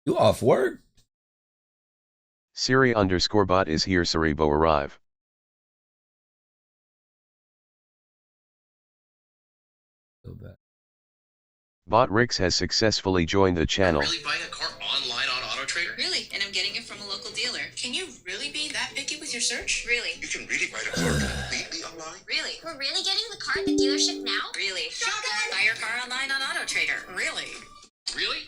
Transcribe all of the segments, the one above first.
You off work? Siri_bot is here. Saribo arrive. So bad. Bot Rix has successfully joined the channel. I'm really buying a car online on AutoTrader? Really? And I'm getting it from a local dealer. Can you really be that picky with your search? Really? You can really buy a car completely online? Really? We're really getting the car at the dealership now? Really? Shotgun! Buy your car online on AutoTrader. Really? Really?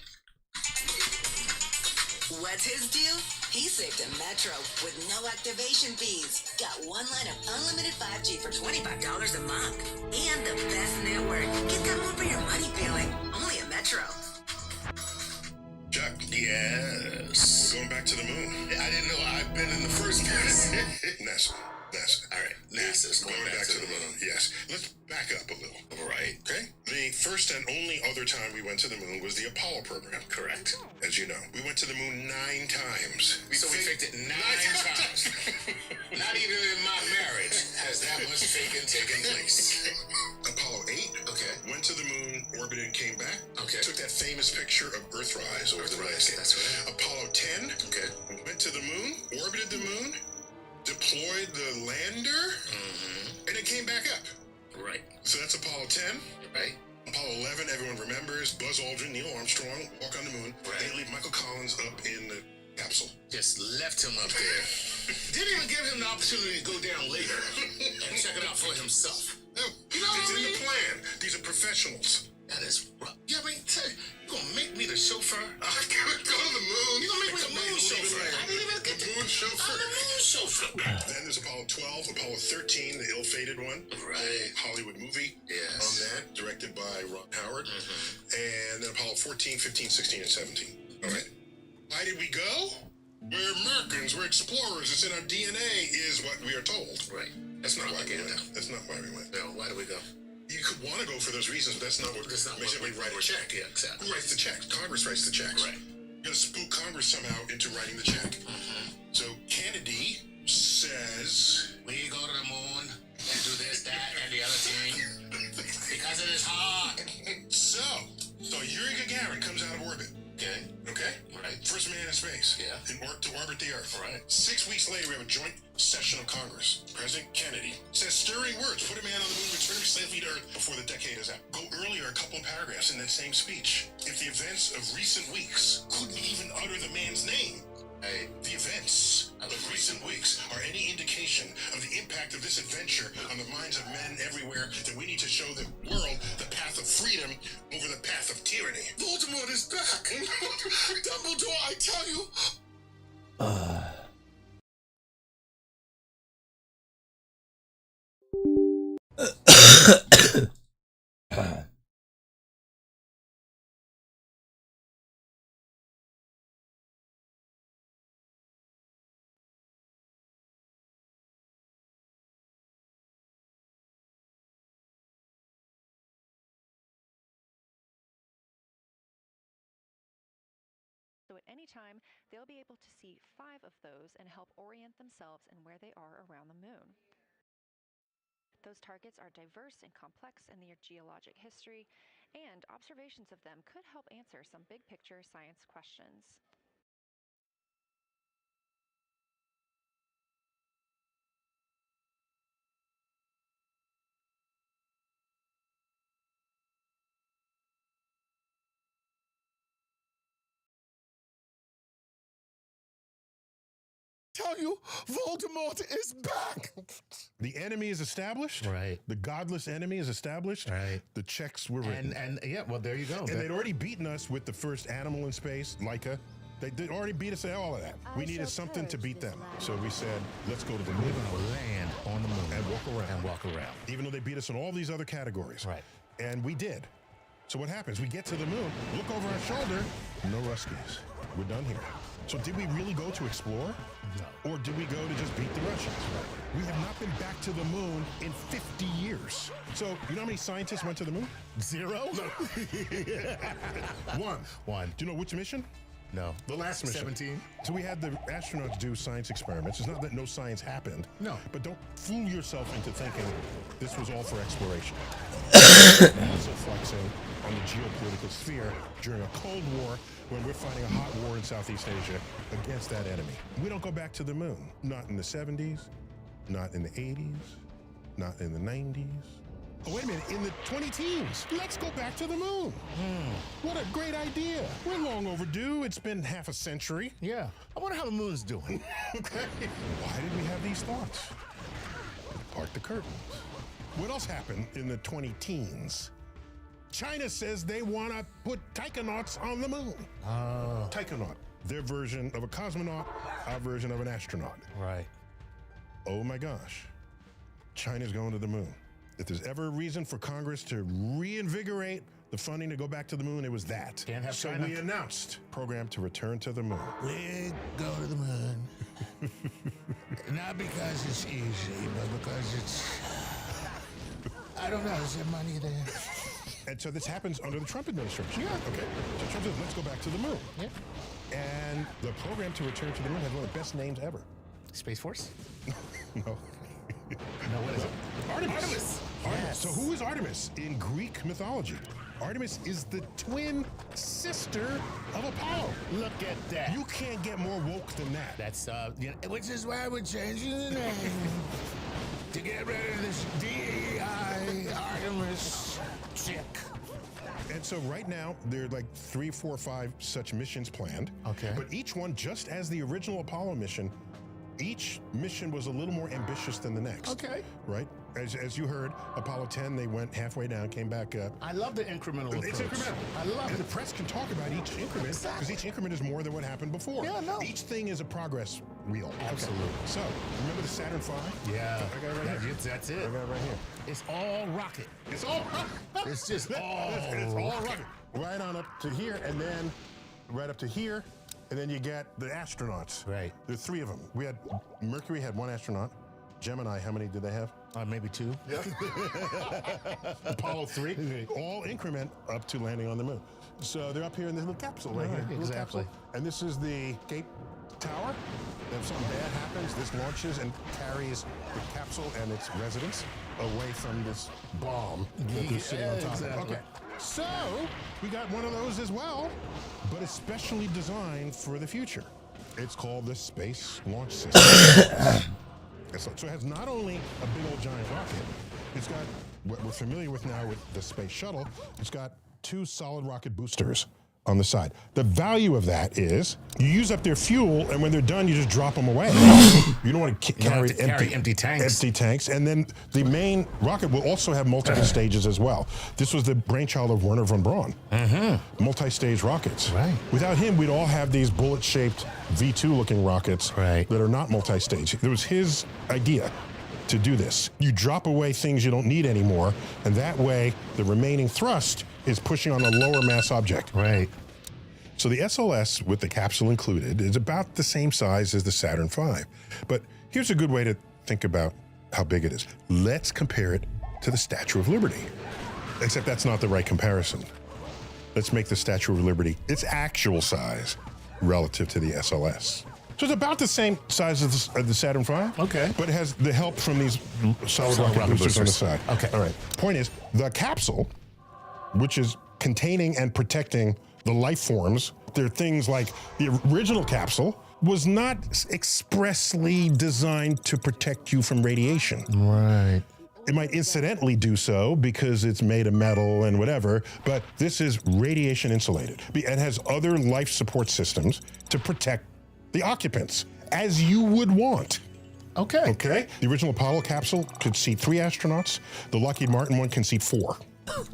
What's his deal? He saved a Metro with no activation fees. Got one line of unlimited 5G for $25 a month. And the best network. Get that more for your money feeling. Only a Metro. Chuck, Yes. we're going back to the moon. I didn't know I've been in the first place. NASA. All right, NASA's going back to the moon. Yes. Let's back up a little. All right. Okay? The first and only other time we went to the moon was the Apollo program. Correct. As you know, we went to the moon 9 times. So we faked it nine times. Not even in my marriage has that much faking taken place. Apollo 8. Okay. Went to the moon, orbited, and came back. Okay. Took that famous picture of Earthrise over the landscape. That's right. Apollo 10. Okay. Went to the moon, orbited the moon, deployed the lander, and it came back up. Right. So that's Apollo 10. Right. Apollo 11, everyone remembers. Buzz Aldrin, Neil Armstrong, walk on the moon. Right. They leave Michael Collins up in the capsule. Just left him up there. Didn't even give him the opportunity to go down later and check it out for himself. No, You know what it's I in the mean? plan. These are professionals. That is rough. Yeah, but you gonna make me the chauffeur? I gotta go to the moon. You gonna make me the moon chauffeur? I didn't even get the moon chauffeur. I'm the moon chauffeur. Then there's Apollo 12, Apollo 13, the ill-fated one. Right. Hollywood movie Yes. on that, directed by Ron Howard. And then Apollo 14, 15, 16, and 17. All right. Why did we go? We're Americans. We're explorers. It's in our DNA, is what we are told. Right. That's not why we Propaganda. went. That's not why we went. No, why do we go? You could want to go for those reasons, but that's not what. That's not makes what everybody write a check. Yeah, exactly. Who writes the checks? Congress writes the checks. Right. You gotta spook Congress somehow into writing the check. So Kennedy says, We go to the moon and do this, that, and the other thing because it is hard. so Yuri Gagarin comes out of orbit. Okay. Okay? Right. First man in space. Yeah. To orbit the Earth. Right. 6 weeks later, we have a joint session of Congress. President Kennedy says stirring words, put a man on the moon, return him safely to Earth before the decade is out. Go earlier a couple of paragraphs in that same speech. If the events of recent weeks couldn't even utter the man's name, Hey, the events of recent weeks are any indication of the impact of this adventure on the minds of men everywhere, that we need to show the world the path of freedom over the path of tyranny. Voldemort is back. Dumbledore, I tell you. So at any time, they'll be able to see 5 of those and help orient themselves in where they are around the moon. Those targets are diverse and complex in their geologic history, and observations of them could help answer some big picture science questions. Tell you, Voldemort is back. The enemy is established. Right. The godless enemy is established. Right. The checks were written. And yeah, well, there you go. And they'd already beaten us with the first animal in space, Laika. They'd already beat us at all of that. We needed something to beat them. So we said, let's go to the moon. We're gonna land on the moon And walk around. And walk around. Even though they beat us in all these other categories. Right. And we did. So what happens? We get to the moon, look over our shoulder, no Ruskies. We're done here. So did we really go to explore? No. Or did we go to just beat the Russians? We have not been back to the moon in 50 years. So you know how many scientists went to the moon? 0? One. One. Do you know which mission? No. The last mission. 17. So we had the astronauts do science experiments. It's not that no science happened. No. But don't fool yourself into thinking this was all for exploration. Also flexing on the geopolitical sphere during a Cold War when we're fighting a hot war in Southeast Asia against that enemy. We don't go back to the moon. Not in the 70s, not in the 80s, not in the 90s. Oh, wait a minute, in the 20-teens, let's go back to the moon. What a great idea. We're long overdue. It's been half a century. Yeah. I wonder how the moon's doing. Okay. Why did we have these thoughts? Part the curtains. What else happened in the 20-teens? China says they want to put taikonauts on the moon. Oh. Taikonaut, their version of a cosmonaut, our version of an astronaut. Right. Oh my gosh. China's going to the moon. If there's ever a reason for Congress to reinvigorate the funding to go back to the moon, it was that. Can't have so China. we announced program to return to the moon. We go to the moon. Not because it's easy, but because it's... I don't know. Is there money there? And so this happens under the Trump administration. Yeah. Okay. So Trump says, let's go back to the moon. Yeah. And the program to return to the moon has one of the best names ever. Space Force? No. No, what is it? Artemis. Artemis. Artemis. So who is Artemis in Greek mythology? Artemis is the twin sister of Apollo. Look at that. You can't get more woke than that. That's, which is why we're changing the name to get rid of this DEI Artemis chick. And so right now, there are like 3, 4, 5 such missions planned. Okay. But each one, just as the original Apollo mission, each mission was a little more ambitious than the next. Okay. Right? As you heard, Apollo 10, they went halfway down, came back up. I love the incremental approach. It's incremental. I love and it. the press can talk about each increment because each increment is more than what happened before. Yeah, no. Each thing is a progress wheel. Absolutely. Okay. So, remember the Saturn V? Yeah. I got it right here. That's I it. got it right here. It's all rocket. It's all It's just all it's all rocket. rocket. Right on up to here, and then right up to here, and then you get the astronauts. Right. There are 3 of them. We had Mercury had 1 astronaut. Gemini, how many did they have? Maybe 2. Yeah. Apollo 3. All increment up to landing on the moon. So they're up here in this little capsule right here. Little exactly. capsule. And this is the Cape Tower. If something bad happens, this launches and carries the capsule and its residents away from this bomb that they're sitting on top exactly. of. Okay. So we got one of those as well, but it's specially designed for the future. It's called the Space Launch System. So it has not only a big old giant rocket, it's got what we're familiar with now with the space shuttle. It's got 2 solid rocket boosters on the side. The value of that is you use up their fuel, and when they're done, you just drop them away. You don't want to carry empty tanks. Empty tanks. And then the main rocket will also have multiple stages as well. This was the brainchild of Werner von Braun. Multi-stage rockets. Right. Without him, we'd all have these bullet-shaped V2-looking rockets that are not multi-stage. It was his idea to do this. You drop away things you don't need anymore, and that way the remaining thrust is pushing on a lower mass object. Right. So the SLS, with the capsule included, is about the same size as the Saturn V. But here's a good way to think about how big it is. Let's compare it to the Statue of Liberty. Except that's not the right comparison. Let's make the Statue of Liberty its actual size relative to the SLS. So it's about the same size as the Saturn V. Okay. But it has the help from these solid rocket boosters on the side. Okay. All right. Point is, the capsule, which is containing and protecting the life forms, there are things like the original capsule was not expressly designed to protect you from radiation. Right. It might incidentally do so because it's made of metal and whatever, but this is radiation insulated. It has other life support systems to protect the occupants, as you would want. Okay. Okay? The original Apollo capsule could seat 3 astronauts. The Lockheed Martin one can seat 4.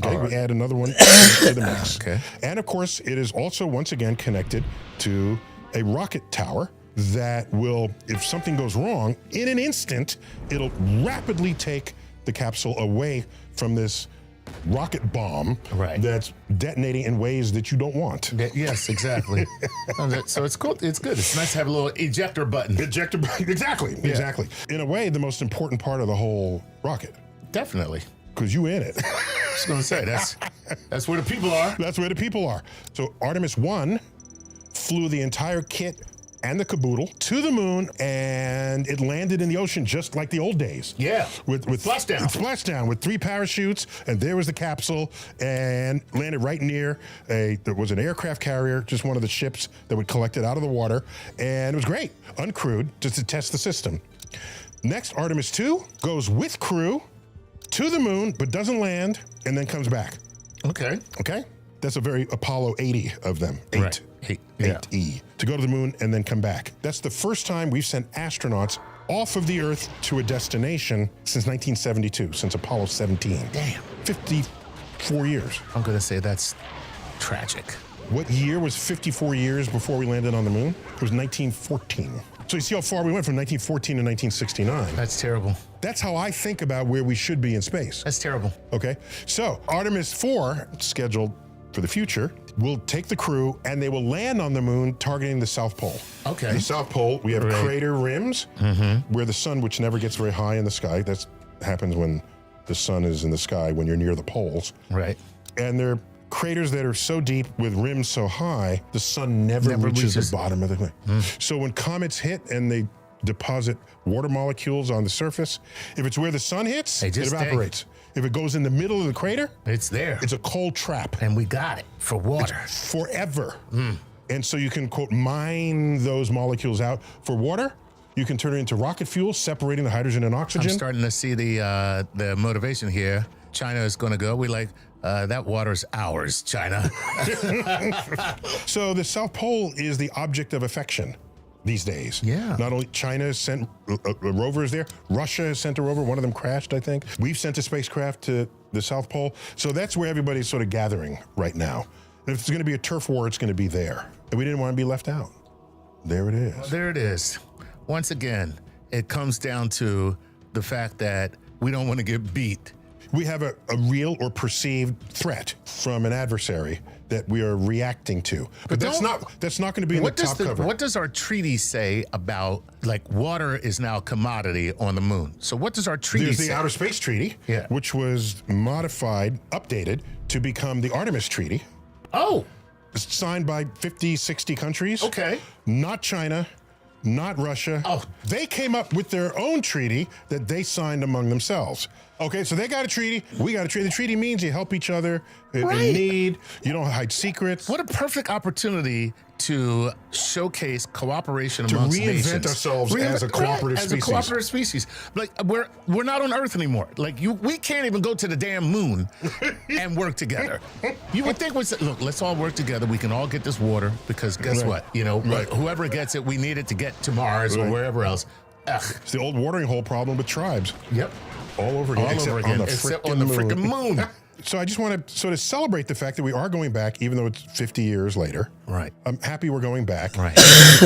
Okay, we add another one to the mix. Okay. And of course, it is also once again connected to a rocket tower that will, if something goes wrong, in an instant, it'll rapidly take the capsule away from this rocket bomb that's detonating in ways that you don't want. Yes, exactly. So it's cool. It's good. It's nice to have a little ejector button. Ejector button. Exactly. Yeah. Exactly. In a way, the most important part of the whole rocket. Definitely. Because you in it. I was going to say, that's where the people are. That's where the people are. So Artemis 1 flew the entire kit and the caboodle to the moon, and it landed in the ocean just like the old days. Yeah. With splashdown. Splashdown with 3 parachutes, and there was the capsule, and landed right near there was an aircraft carrier, just one of the ships that would collect it out of the water, and it was great, uncrewed, just to test the system. Next, Artemis 2 goes with crew to the moon, but doesn't land, and then comes back. Okay. Okay? That's a very Apollo 80 of them. 8. Right. 8E. To go to the moon and then come back. That's the first time we've sent astronauts off of the Earth to a destination since 1972, since Apollo 17. Damn. 54 years. I'm going to say that's tragic. What year was 54 years before we landed on the moon? It was 1914. So you see how far we went from 1914 to 1969. That's terrible. That's how I think about where we should be in space. That's terrible. Okay, so Artemis 4, scheduled for the future, will take the crew and they will land on the moon targeting the South Pole. Okay. The South Pole, we have crater rims where the sun, which never gets very high in the sky, that happens when the sun is in the sky when you're near the poles. Right. And they're craters that are so deep with rims so high, the sun never reaches the bottom of the thing. So when comets hit and they deposit water molecules on the surface, if it's where the sun hits, it evaporates. If it goes in the middle of the crater, it's there. It's a cold trap. And we got it for water. It's forever. And so you can, quote, mine those molecules out for water. You can turn it into rocket fuel, separating the hydrogen and oxygen. I'm starting to see the motivation here. China is going to go. We like, that water's ours, China. So the South Pole is the object of affection these days. Yeah. Not only China has sent rovers there, Russia has sent a rover. One of them crashed, I think. We've sent a spacecraft to the South Pole. So that's where everybody's sort of gathering right now. And if it's going to be a turf war, it's going to be there. And we didn't want to be left out. There it is. Well, there it is. Once again, it comes down to the fact that we don't want to get beat. We have a real or perceived threat from an adversary that we are reacting to. But that's not going to be in the top cover. What does our treaty say about, like, water is now a commodity on the moon? So what does our treaty say? There's the Outer Space Treaty, which was modified, updated to become the Artemis Treaty. Oh. It's signed by 50, 60 countries. Okay. Not China, not Russia. Oh. They came up with their own treaty that they signed among themselves. Okay, so they got a treaty, we got a treaty. The treaty means you help each other in need, you don't hide secrets. What a perfect opportunity to showcase cooperation amongst nations. To reinvent ourselves as a cooperative species. As a cooperative species. Like, we're not on Earth anymore. Like, we can't even go to the damn moon and work together. You would think, look, let's all work together. We can all get this water because guess what? You know, whoever gets it, we need it to get to Mars or wherever else. Ugh. It's the old watering hole problem with tribes. Yep. All over again. Except on the freaking moon. So I just want to sort of celebrate the fact that we are going back, even though it's 50 years later. Right. I'm happy we're going back. Right.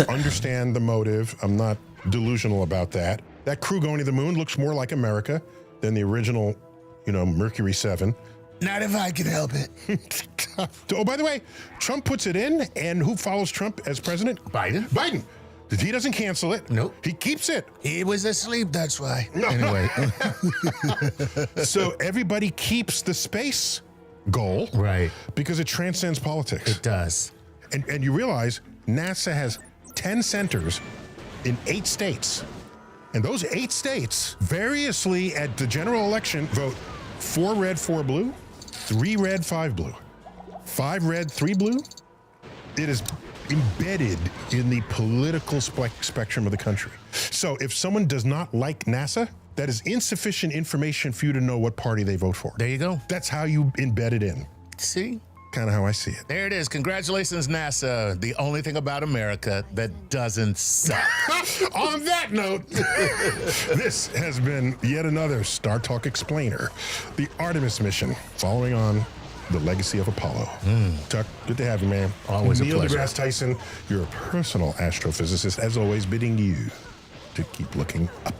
Understand the motive. I'm not delusional about that. That crew going to the moon looks more like America than the original, Mercury 7. Not if I can help it. Oh, by the way, Trump puts it in, and who follows Trump as president? Biden. He doesn't cancel it. Nope. He keeps it. He was asleep, that's why. No. Anyway. So everybody keeps the space goal. Right. Because it transcends politics. It does. And you realize NASA has 10 centers in 8 states. And those 8 states, variously at the general election, vote 4 red, 4 blue, 3 red, 5 blue, 5 red, 3 blue. It is embedded in the political spectrum of the country. So if someone does not like NASA, that is insufficient information for you to know what party they vote for. There you go. That's how you embed it in. See? Kind of how I see it. There it is. Congratulations, NASA. The only thing about America that doesn't suck. On that note, this has been yet another Star Talk Explainer, the Artemis mission, following on the legacy of Apollo. Tuck, good to have you, man. Always a Neil pleasure. deGrasse Tyson, your personal astrophysicist, as always, bidding you to keep looking up.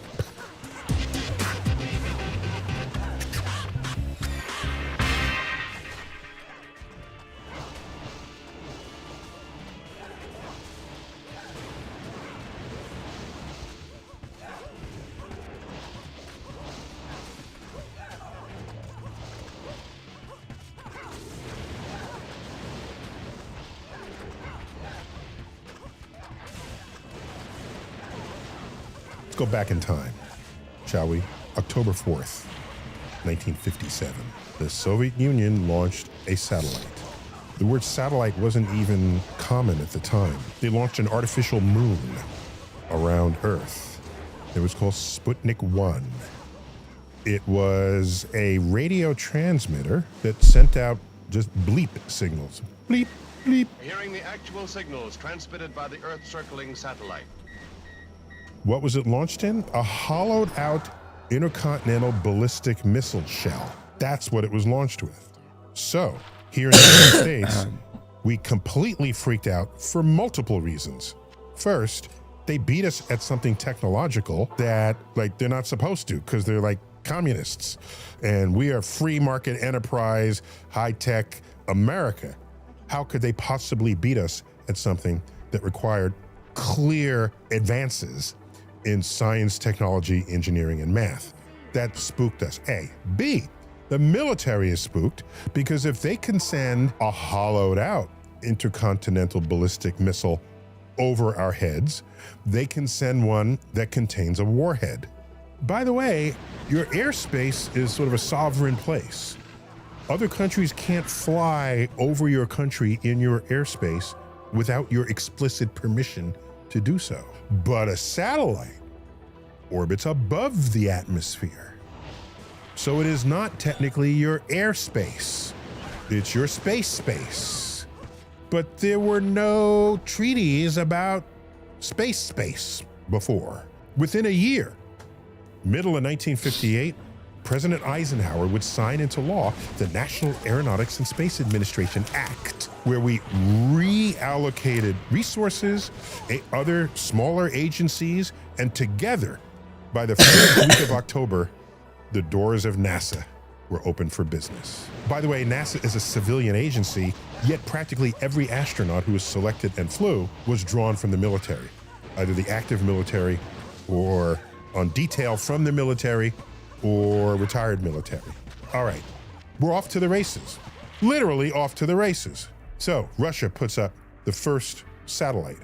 Let's go back in time, shall we? October 4th, 1957. The Soviet Union launched a satellite. The word satellite wasn't even common at the time. They launched an artificial moon around Earth. It was called Sputnik 1. It was a radio transmitter that sent out just bleep signals. Bleep, bleep. Hearing the actual signals transmitted by the Earth-circling satellite. What was it launched in? A hollowed out intercontinental ballistic missile shell. That's what it was launched with. So, here in the United States, we completely freaked out for multiple reasons. First, they beat us at something technological that, like, they're not supposed to, because they're like communists. And we are free market enterprise, high-tech America. How could they possibly beat us at something that required clear advances in science, technology, engineering, and math? That spooked us, A. B, the military is spooked because if they can send a hollowed out intercontinental ballistic missile over our heads, they can send one that contains a warhead. By the way, your airspace is sort of a sovereign place. Other countries can't fly over your country in your airspace without your explicit permission to do so. But a satellite orbits above the atmosphere. So it is not technically your airspace. It's your space. But there were no treaties about space before. Within a year, middle of 1958, President Eisenhower would sign into law the National Aeronautics and Space Administration Act, where we reallocated resources, other smaller agencies, and together, by the first week of October, the doors of NASA were open for business. By the way, NASA is a civilian agency, yet practically every astronaut who was selected and flew was drawn from the military, either the active military or on detail from the military or retired military. All right, we're off to the races, literally off to the races. So Russia puts up the first satellite.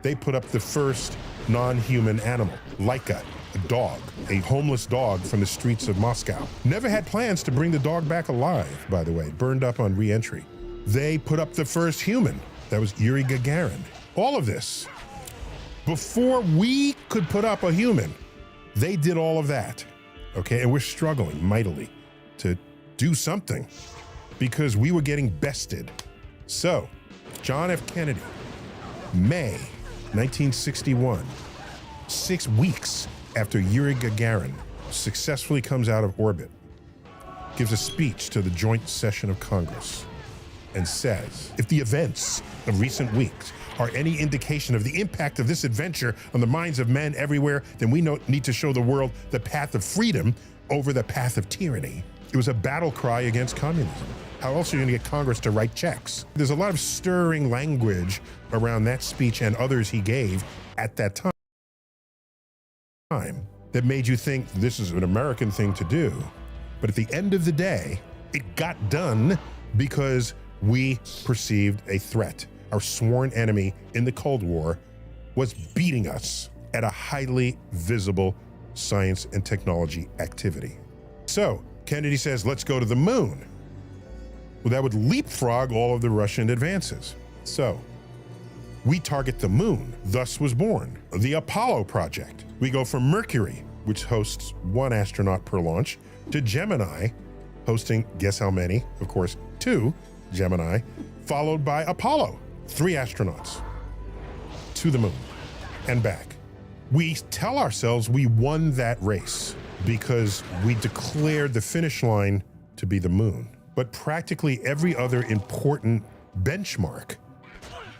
They put up the first non-human animal, Laika, a dog, a homeless dog from the streets of Moscow. Never had plans to bring the dog back alive, by the way, burned up on re-entry. They put up the first human, that was Yuri Gagarin. All of this, before we could put up a human, they did all of that, okay? And we're struggling mightily to do something because we were getting bested. So, John F. Kennedy, May 1961, 6 weeks after Yuri Gagarin successfully comes out of orbit, gives a speech to the joint session of Congress and says, if the events of recent weeks are any indication of the impact of this adventure on the minds of men everywhere, then we need to show the world the path of freedom over the path of tyranny. It was a battle cry against communism. How else are you gonna get Congress to write checks? There's a lot of stirring language around that speech and others he gave at that time that made you think this is an American thing to do. But at the end of the day, it got done because we perceived a threat. Our sworn enemy in the Cold War was beating us at a highly visible science and technology activity. So Kennedy says, let's go to the moon. Well, that would leapfrog all of the Russian advances. So we target the moon. Thus was born the Apollo project. We go from Mercury, which hosts 1 astronaut per launch, to Gemini, hosting, guess how many? Of course, 2 Gemini, followed by Apollo, 3 astronauts to the moon and back. We tell ourselves we won that race because we declared the finish line to be the moon. But practically every other important benchmark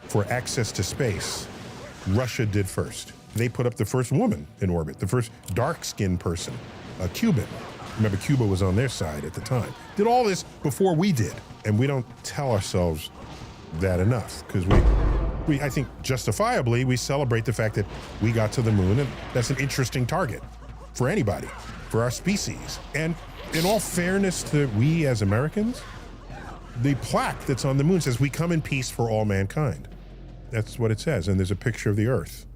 for access to space, Russia did first. They put up the first woman in orbit, the first dark-skinned person, a Cuban. Remember, Cuba was on their side at the time. Did all this before we did. And we don't tell ourselves that enough because we, I think justifiably, we celebrate the fact that we got to the moon, and that's an interesting target for anybody, for our species. And in all fairness to we as Americans, the plaque that's on the moon says, we come in peace for all mankind. That's what it says. And there's a picture of the Earth,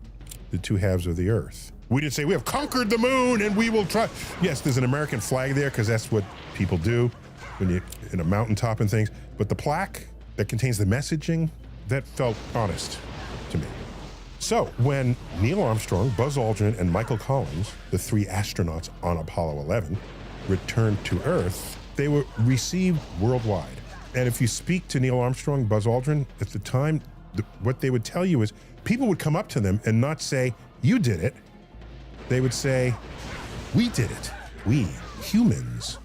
the 2 halves of the Earth. We didn't say we have conquered the moon and we will try. Yes, there's an American flag there because that's what people do when you're in a mountaintop and things. But the plaque that contains the messaging, that felt honest to me. So when Neil Armstrong, Buzz Aldrin, and Michael Collins, the 3 astronauts on Apollo 11, returned to Earth, they were received worldwide. And if you speak to Neil Armstrong, Buzz Aldrin, at the time, what they would tell you is people would come up to them and not say, you did it. They would say, we did it. We, humans,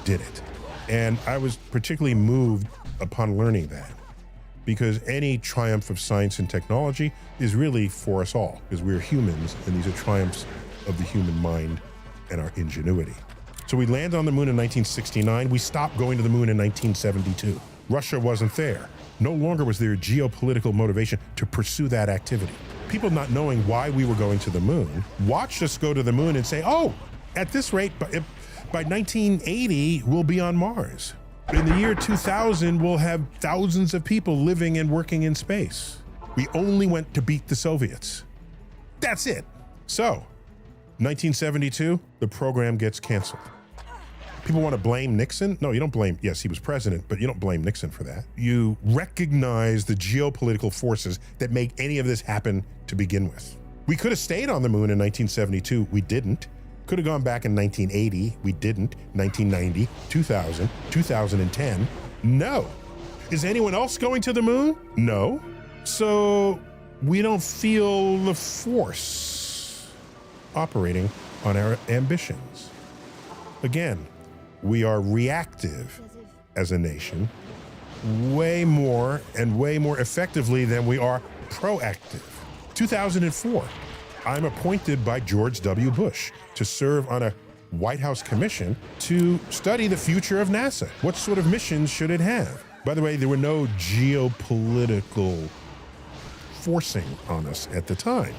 did it. And I was particularly moved upon learning that, because any triumph of science and technology is really for us all, because we're humans, and these are triumphs of the human mind and our ingenuity. So we landed on the moon in 1969. We stopped going to the moon in 1972. Russia wasn't there. No longer was there a geopolitical motivation to pursue that activity. People not knowing why we were going to the moon watched us go to the moon and say, oh, at this rate, by 1980, we'll be on Mars. In the year 2000, we'll have thousands of people living and working in space. We only went to beat the Soviets. That's it. So, 1972, the program gets canceled. People want to blame Nixon? No, you don't blame, yes, he was president, but you don't blame Nixon for that. You recognize the geopolitical forces that make any of this happen to begin with. We could have stayed on the moon in 1972, we didn't. Could have gone back in 1980, we didn't. 1990, 2000, 2010, no. Is anyone else going to the moon? No. So we don't feel the force operating on our ambitions. Again, we are reactive as a nation way more and way more effectively than we are proactive. 2004, I'm appointed by George W. Bush to serve on a White House commission to study the future of NASA. What sort of missions should it have? By the way, there were no geopolitical forcing on us at the time.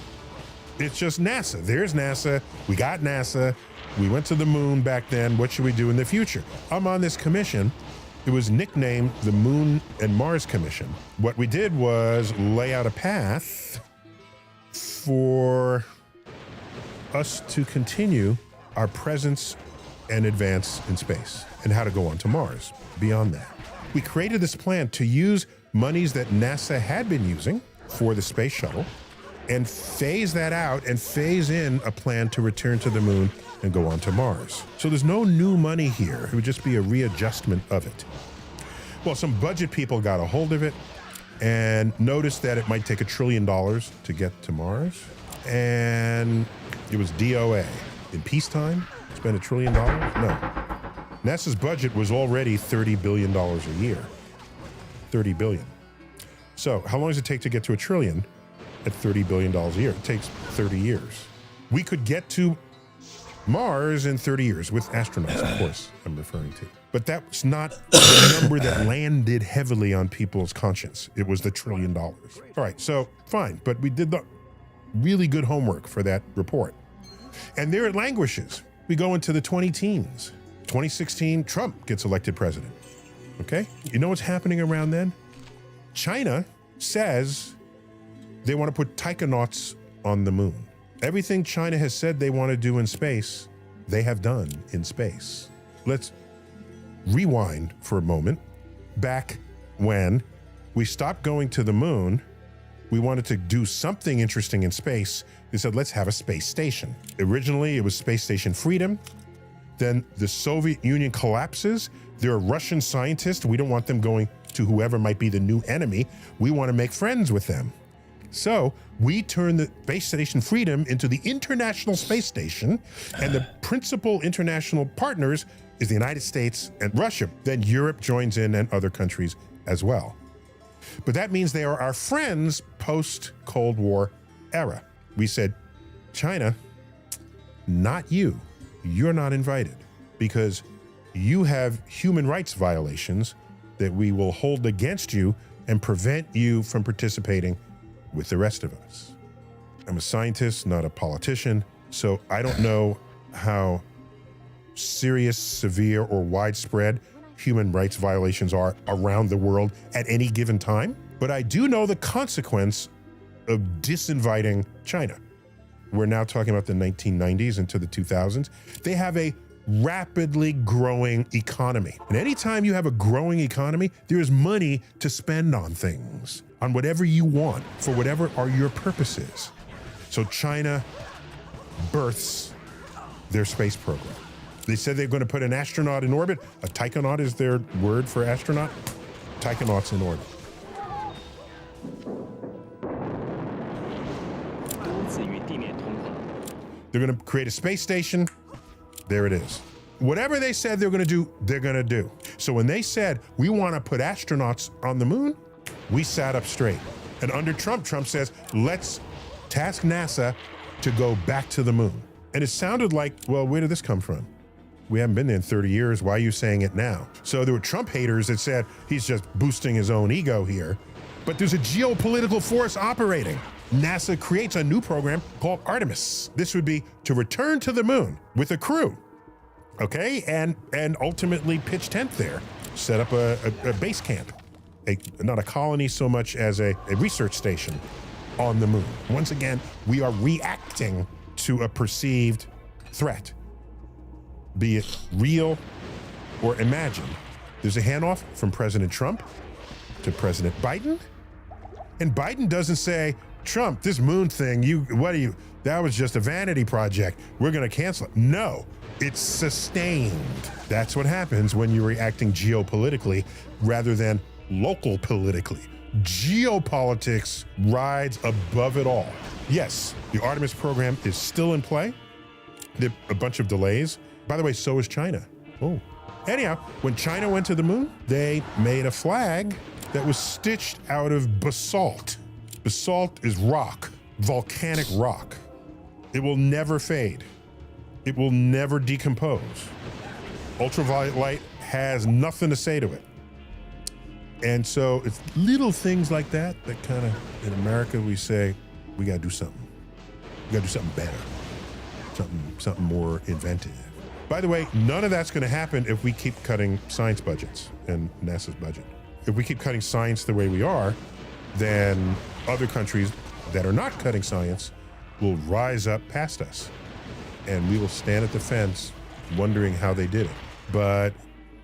It's just NASA. There's NASA. We got NASA. We went to the moon back then. What should we do in the future? I'm on this commission. It was nicknamed the Moon and Mars Commission. What we did was lay out a path for us to continue our presence and advance in space, and how to go on to Mars beyond that. We created this plan to use monies that NASA had been using for the space shuttle and phase that out and phase in a plan to return to the moon and go on to Mars. So there's no new money here. It would just be a readjustment of it. Well, some budget people got a hold of it and noticed that it might take $1 trillion to get to Mars. And it was DOA. In peacetime, spend $1 trillion? No. NASA's budget was already $30 billion a year. 30 billion. So how long does it take to get to $1 trillion at $30 billion a year? It takes 30 years. We could get to Mars in 30 years with astronauts, of course, I'm referring to. But that's not the number that landed heavily on people's conscience. It was the $1 trillion. All right, so fine, but we did the really good homework for that report. And there it languishes. We go into the 20-teens. 2016, Trump gets elected president. Okay? You know what's happening around then? China says they want to put taikonauts on the moon. Everything China has said they want to do in space, they have done in space. Let's rewind for a moment. Back when we stopped going to the moon, we wanted to do something interesting in space. They said, let's have a space station. Originally, it was Space Station Freedom. Then the Soviet Union collapses. There are Russian scientists. We don't want them going to whoever might be the new enemy. We want to make friends with them. So we turned the Space Station Freedom into the International Space Station, and the principal international partners is the United States and Russia. Then Europe joins in and other countries as well. But that means they are our friends post-Cold War era. We said, China, not you. You're not invited because you have human rights violations that we will hold against you and prevent you from participating with the rest of us. I'm a scientist, not a politician, so I don't know how serious, severe, or widespread human rights violations are around the world at any given time, but I do know the consequence of disinviting China. we're now talking about the 1990s into the 2000s, they have a rapidly growing economy. And anytime you have a growing economy, there is money to spend on things, on whatever you want, for whatever are your purposes. So China births their space program. They said they're going to put an astronaut in orbit. A taikonaut is their word for astronaut. Taikonaut's in orbit. They're going to create a space station. There it is. Whatever they said they're going to do, they're going to do. So when they said, we want to put astronauts on the moon, we sat up straight. And under Trump, Trump says, let's task NASA to go back to the moon. And it sounded like, well, where did this come from? We haven't been there in 30 years. Why are you saying it now? So there were Trump haters that said he's just boosting his own ego here. But there's a geopolitical force operating. NASA creates a new program called Artemis. This would be to return to the moon with a crew, okay? And ultimately pitch tent there, set up a base camp, not a colony so much as a research station on the moon. Once again, we are reacting to a perceived threat, be it real or imagined. There's a handoff from President Trump to President Biden. And Biden doesn't say, Trump, this moon thing, that was just a vanity project. We're going to cancel it. No, it's sustained. That's what happens when you're reacting geopolitically rather than local politically. Geopolitics rides above it all. Yes, the Artemis program is still in play. There are a bunch of delays. By the way, so is China. Oh. Anyhow, when China went to the moon, they made a flag that was stitched out of basalt. Basalt is rock, volcanic rock. It will never fade. It will never decompose. Ultraviolet light has nothing to say to it. And so it's little things like that kind of, in America, we say, we gotta do something. We gotta do something better, something more inventive. By the way, none of that's gonna happen if we keep cutting science budgets and NASA's budget. If we keep cutting science the way we are, then other countries that are not cutting science will rise up past us. And we will stand at the fence wondering how they did it. But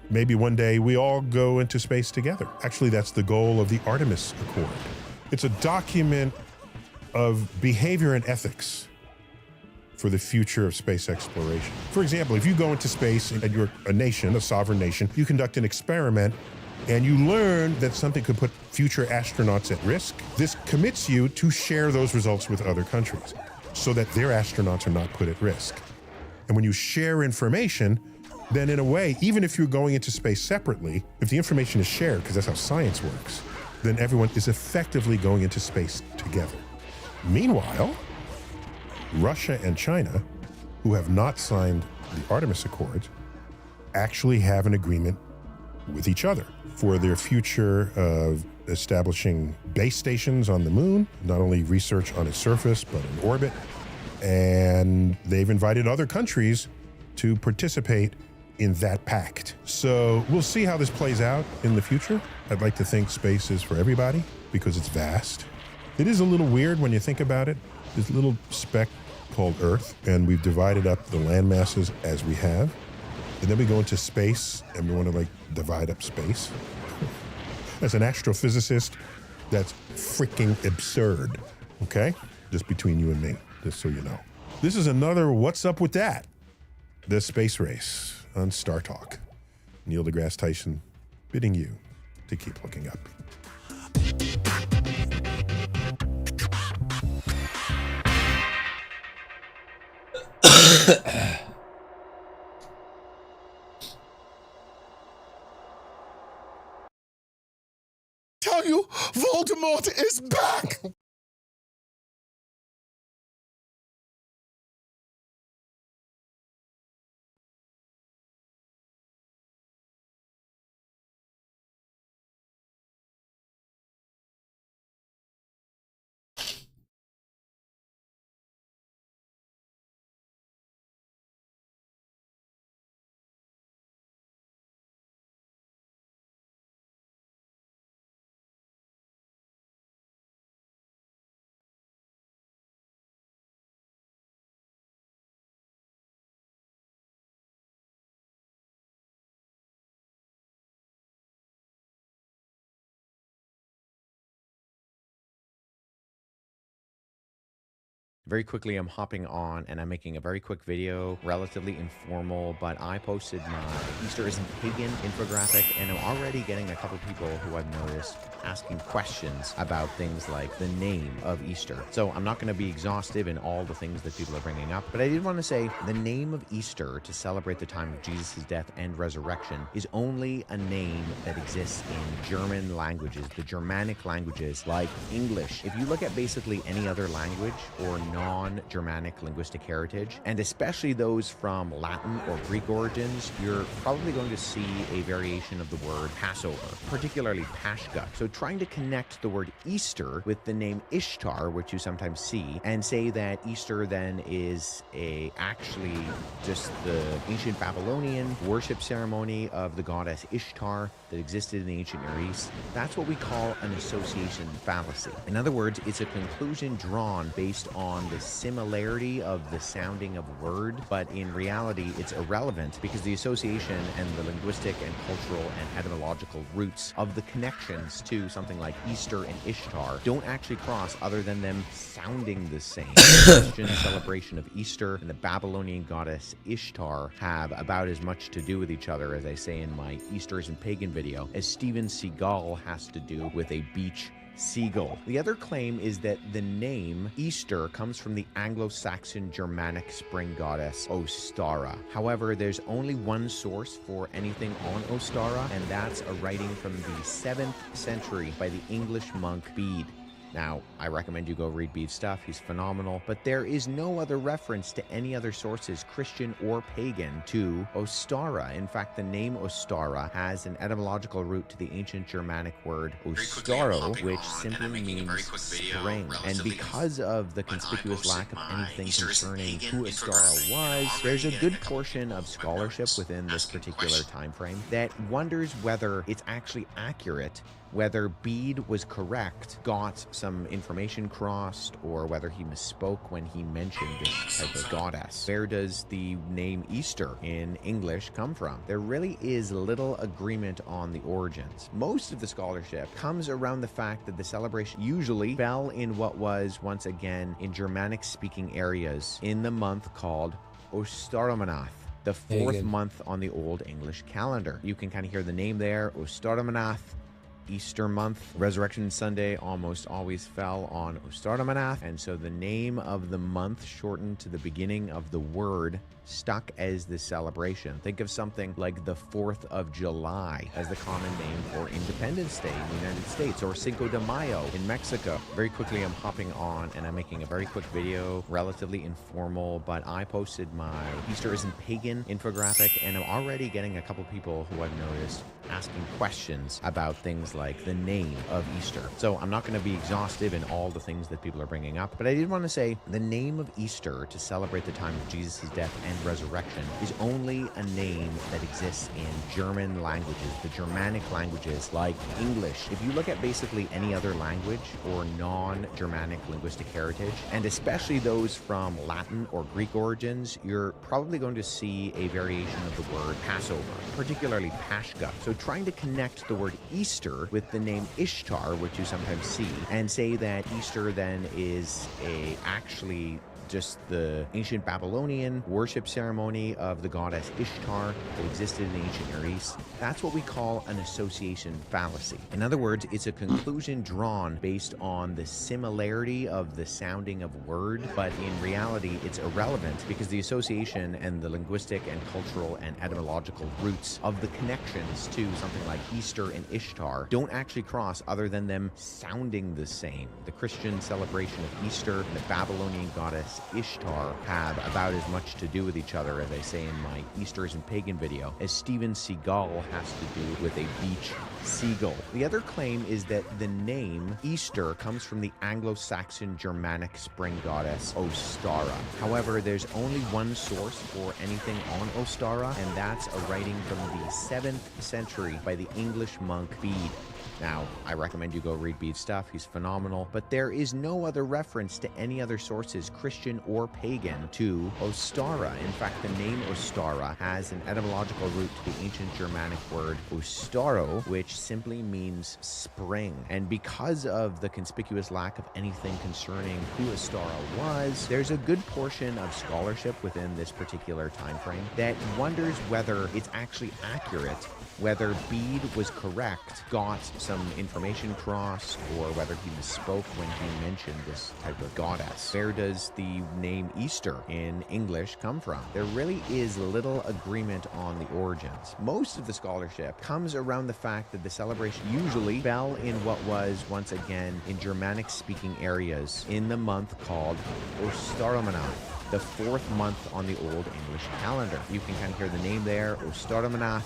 maybe one day we all go into space together. Actually, that's the goal of the Artemis Accord. It's a document of behavior and ethics for the future of space exploration. For example, if you go into space and you're a nation, a sovereign nation, you conduct an experiment and you learn that something could put future astronauts at risk, this commits you to share those results with other countries so that their astronauts are not put at risk. And when you share information, then in a way, even if you're going into space separately, if the information is shared, because that's how science works, then everyone is effectively going into space together. Meanwhile, Russia and China, who have not signed the Artemis Accords, actually have an agreement with each other for their future of establishing base stations on the moon, not only research on its surface, but in orbit. And they've invited other countries to participate in that pact. So we'll see how this plays out in the future. I'd like to think space is for everybody because it's vast. It is a little weird when you think about it. This little speck called Earth, and we've divided up the land masses as we have. And then we go into space and we want to divide up space. As an astrophysicist, that's freaking absurd, okay? Just between you and me, just so you know. This is another What's Up With That? The space race on Star Talk. Neil deGrasse Tyson bidding you to keep looking up. Tell you, Voldemort is back! Very quickly, I'm hopping on and I'm making a very quick video, relatively informal, but I posted my Easter isn't pagan infographic, and I'm already getting a couple people who I've noticed asking questions about things like the name of Easter. So I'm not going to be exhaustive in all the things that people are bringing up, but I did want to say the name of Easter to celebrate the time of Jesus' death and resurrection is only a name that exists in German languages, the Germanic languages like English. If you look at basically any other language or non-Germanic linguistic heritage, and especially those from Latin or Greek origins, you're probably going to see a variation of the word Passover, particularly Pashka. So trying to connect the word Easter with the name Ishtar, which you sometimes see, and say that Easter then is actually just the ancient Babylonian worship ceremony of the goddess Ishtar that existed in the ancient Near East, that's what we call an association fallacy. In other words, it's a conclusion drawn based on the similarity of the sounding of a word, but in reality, it's irrelevant because the association and the linguistic and cultural and etymological roots of the connections to something like Easter and Ishtar don't actually cross other than them sounding the same. The Christian celebration of Easter and the Babylonian goddess Ishtar have about as much to do with each other, as I say in my Easter isn't pagan video, as Steven Seagal has to do with a beach seagull. The other claim is that the name Easter comes from the Anglo-Saxon Germanic spring goddess Ostara. However, there's only one source for anything on Ostara, and that's a writing from the 7th century by the English monk Bede. Now, I recommend you go read Bede's stuff. He's phenomenal. But there is no other reference to any other sources, Christian or pagan, to Ostara. In fact, the name Ostara has an etymological root to the ancient Germanic word Ostaro, which simply means spring. And because of the conspicuous lack of anything concerning who Ostara was, there's a good portion of scholarship within this particular time frame that wonders whether it's actually accurate, whether Bede was correct, got some information crossed, or whether he misspoke when he mentioned this type of goddess. Where does the name Easter in English come from? There really is little agreement on the origins. Most of the scholarship comes around the fact that the celebration usually fell in what was, once again, in Germanic-speaking areas in the month called Ostermanath, the fourth month on the Old English calendar. You can kind of hear the name there, Ostermanath. Easter month. Resurrection Sunday almost always fell on Ostermanath, and so the name of the month shortened to the beginning of the word stuck as the celebration. Think of something like the 4th of July as the common name for Independence Day in the United States, or Cinco de Mayo in Mexico. Very quickly, I'm hopping on and I'm making a very quick video, relatively informal, but I posted my Easter isn't pagan infographic, and I'm already getting a couple people who I've noticed asking questions about things like the name of Easter. So I'm not going to be exhaustive in all the things that people are bringing up, but I did want to say the name of Easter to celebrate the time of Jesus' death and resurrection is only a name that exists in German languages, the Germanic languages like English. If you look at basically any other language or non-Germanic linguistic heritage, and especially those from Latin or Greek origins, you're probably going to see a variation of the word Passover, particularly Pashka. So trying to connect the word Easter with the name Ishtar, which you sometimes see, and say that Easter then is actually just the ancient Babylonian worship ceremony of the goddess Ishtar that existed in the ancient Near East, that's what we call an association fallacy. In other words, it's a conclusion drawn based on the similarity of the sounding of a word, but in reality, it's irrelevant because the association and the linguistic and cultural and etymological roots of the connections to something like Easter and Ishtar don't actually cross other than them sounding the same. The Christian celebration of Easter and the Babylonian goddess Ishtar have about as much to do with each other, as I say in my Easter isn't pagan video, as Steven Seagal has to do with a beach seagull. The other claim is that the name Easter comes from the Anglo-Saxon Germanic spring goddess Ostara. However, there's only one source for anything on Ostara, and that's a writing from the 7th century by the English monk Bede. Now, I recommend you go read Bede's stuff. He's phenomenal. But there is no other reference to any other sources, Christian or pagan, to Ostara. In fact, the name Ostara has an etymological root to the ancient Germanic word ostaro, which simply means spring. And because of the conspicuous lack of anything concerning who Ostara was, there's a good portion of scholarship within this particular time frame that wonders whether it's actually accurate, whether Bede was correct, got some information crossed, or whether he misspoke when he mentioned this type of goddess. Where does the name Easter in English come from? There really is little agreement on the origins. Most of the scholarship comes around the fact that the celebration usually fell in what was, once again, in Germanic-speaking areas in the month called Ostermonat, the fourth month on the Old English calendar. You can kind of hear the name there, Ostermonat.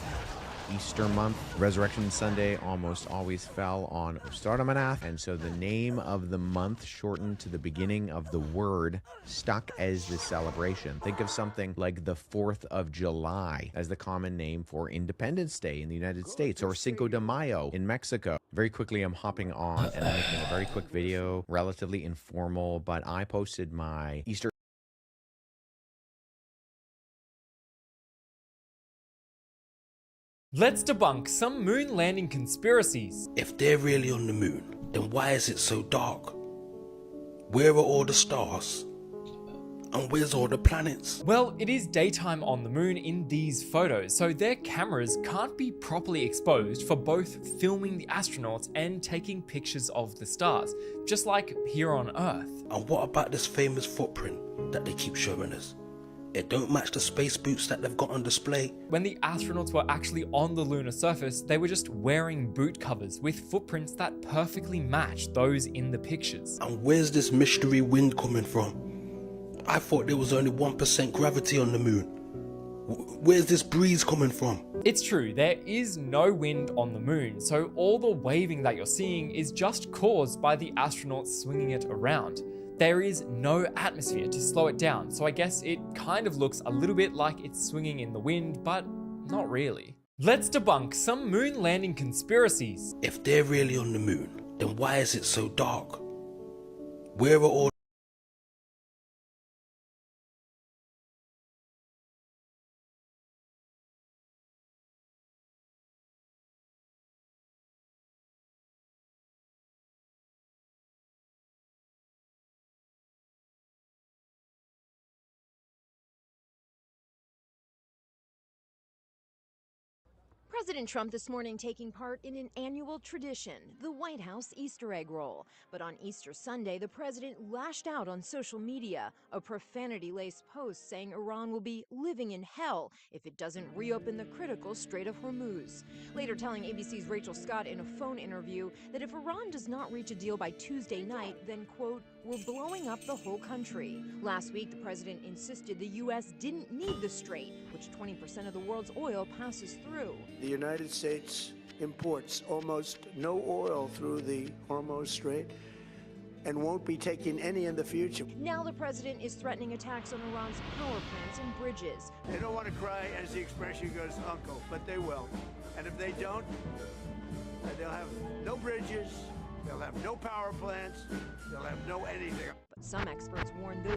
Easter month. Resurrection Sunday almost always fell on Ostermonat, and so the name of the month shortened to the beginning of the word stuck as the celebration. Think of something like the 4th of July as the common name for Independence Day in the United States, or Cinco de Mayo in Mexico. Very quickly, I'm hopping on and I'm making a very quick video, relatively informal, but I posted my Easter Let's debunk some moon landing conspiracies. If they're really on the moon, then why is it so dark? Where are all the stars? And where's all the planets? Well, it is daytime on the moon in these photos, so their cameras can't be properly exposed for both filming the astronauts and taking pictures of the stars, just like here on Earth. And what about this famous footprint that they keep showing us? It don't match the space boots that they've got on display. When the astronauts were actually on the lunar surface, they were just wearing boot covers with footprints that perfectly matched those in the pictures. And where's this mystery wind coming from? I thought there was only 1% gravity on the moon. Where's this breeze coming from? It's true, there is no wind on the moon, so all the waving that you're seeing is just caused by the astronauts swinging it around. There is no atmosphere to slow it down, so I guess it kind of looks a little bit like it's swinging in the wind, but not really. Let's debunk some moon landing conspiracies. If they're really on the moon, then why is it so dark? Where are all President Trump this morning taking part in an annual tradition, the White House Easter egg roll. But on Easter Sunday, the president lashed out on social media, a profanity-laced post saying Iran will be living in hell if it doesn't reopen the critical Strait of Hormuz. Later telling ABC's Rachel Scott in a phone interview that if Iran does not reach a deal by Tuesday night, then, quote, we're blowing up the whole country. Last week, the president insisted the U.S. didn't need the strait, which 20% of the world's oil passes through. The United States imports almost no oil through the Hormuz Strait and won't be taking any in the future. Now the president is threatening attacks on Iran's power plants and bridges. They don't want to cry, as the expression goes, uncle, but they will. And if they don't, they'll have no bridges, they'll have no power plants, they'll have no anything. But some experts warn those